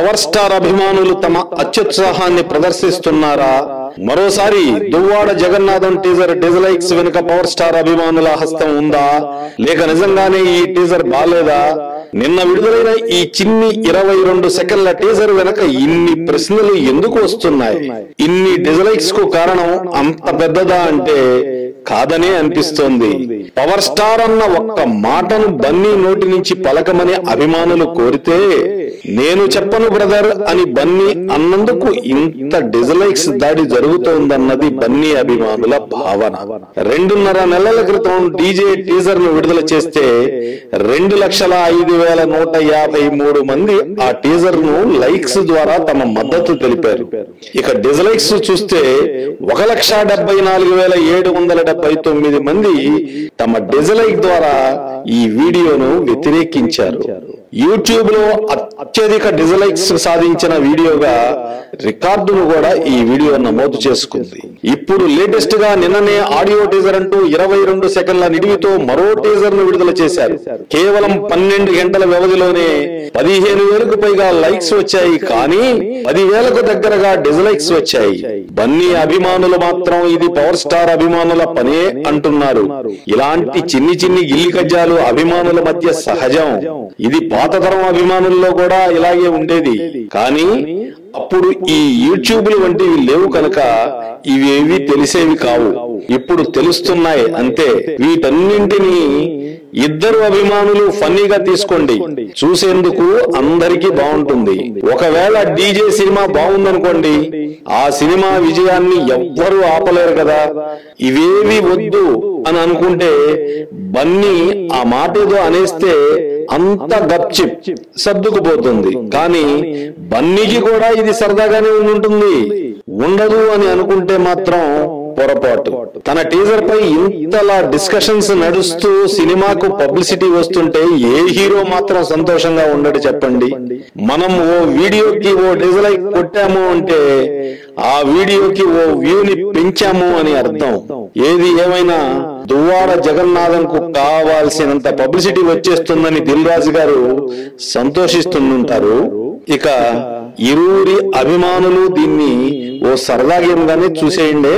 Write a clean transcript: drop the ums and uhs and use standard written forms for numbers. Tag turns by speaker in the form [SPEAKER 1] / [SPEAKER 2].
[SPEAKER 1] Power star అభిమానులు తమ అత్యుత్సాహాన్ని ప్రదర్శిస్తున్నారా? మరోసారి దువ్వాడ జగన్నాథం టీజర్ డిజలైక్స్ వెనుక పవర్ స్టార్ అభిమానుల హస్తం ఉందా, లేక నిజంగానే ఈ టీజర్ బాలేదా? నిన్న విడుదలైన ఈ చిన్ని 22 సెకండ్ల టీజర్ వెనక ఇన్ని ప్రశ్నలు ఎందుకు వస్తున్నాయి? ఇన్ని డిజలైక్స్ కు కారణం అంత పెద్దదా అంటే కాదనే అనిపిస్తోంది. పవర్ స్టార్ అన్న ఒక్క మాటను బన్నీ నోటి నుంచి పలకమని అభిమానులు కోరితే, నేను చెప్పను బ్రదర్ అని బన్నీ అన్నందుకు ఇంత డిజలైక్స్ దాడి జరుగుతోందన్నది బన్నీ అభిమానుల భావన. 2.5 నెలల క్రితం డీజే టీజర్ ను విడుదల చేస్తే 2,05,153 మంది ఆ టీజర్ ను లైక్స్ ద్వారా తమ మద్దతు తెలిపారు. ఇక డిజలైక్స్ చూస్తే 1,74,779 మంది తమ డిజలైక్ ద్వారా ఈ వీడియోను వ్యతిరేకించారు. యూట్యూబ్ లో అత్యధిక డిజలైక్స్ సాధించిన వీడియోగా రికార్డును కూడా ఈ వీడియో నమోదు చేసుకుంది. ఇప్పుడు లేటెస్ట్ గా నిన్ననే ఆడియో టీజర్ అంటూ 22 సెకండ్ల నిడివితో మరో టీజర్ ను విడుదల చేశారు. కేవలం 12 గంటల వ్యవధిలోనే 15,000కు పైగా లైక్స్ వచ్చాయి, కానీ 10,000కు దగ్గరగా డిజలైక్స్ వచ్చాయి. బన్నీ అభిమానులు మాత్రం ఇది పవర్ స్టార్ అభిమానుల పనే అంటున్నారు. ఇలాంటి చిన్ని చిన్ని గిల్లి కజ్జాలు అభిమానుల మధ్య సహజం. ఇది పాత తరం అభిమానుల్లో కూడా ఇలాగే ఉండేది. కానీ అప్పుడు ఈ యూట్యూబ్లు వంటివి లేవు కనుక ఇవేవి తెలిసేవి కావు. ఇప్పుడు తెలుస్తున్నాయి అంతే. వీటన్నింటినీ ఇద్దరు అభిమానులు ఫన్నీగా తీసుకోండి, చూసేందుకు అందరికీ బాగుంటుంది. ఒకవేళ డీజే సినిమా బాగుందనుకోండి, ఆ సినిమా విజయాన్ని ఎవ్వరూ ఆపలేరు కదా. ఇవేవి వద్దు అని అనుకుంటే బన్నీ ఆ మాట ఏదో అనేస్తే అంత గప్చిప్ సర్దుకుపోతుంది. కానీ బన్నీకి కూడా ఇది సరదాగానే ఉంటుంది. ఉండదు అని అనుకుంటే మాత్రం పొరపాటు. తన టీజర్ పై ఇంతలా డిస్కషన్స్ నడుస్తూ సినిమాకు పబ్లిసిటీ వస్తుంటే ఏ హీరో మాత్రం సంతోషంగా ఉండడు చెప్పండి? మనం ఓ వీడియోకి ఓ డిజలైక్ కొట్టాము అంటే ఆ వీడియోకి ఓ వ్యూని పెంచాము అని అర్థం. ఏది ఏమైనా దువ్వాడ జగన్నాథం కు కావాల్సినంత పబ్లిసిటీ వచ్చేస్తుందని దిల్ రాజు గారు సంతోషిస్తుంటారు. ఇక ఇరువురి అభిమానులు దీన్ని ఓ సరదా గేమ్ గానే చూసేయండి.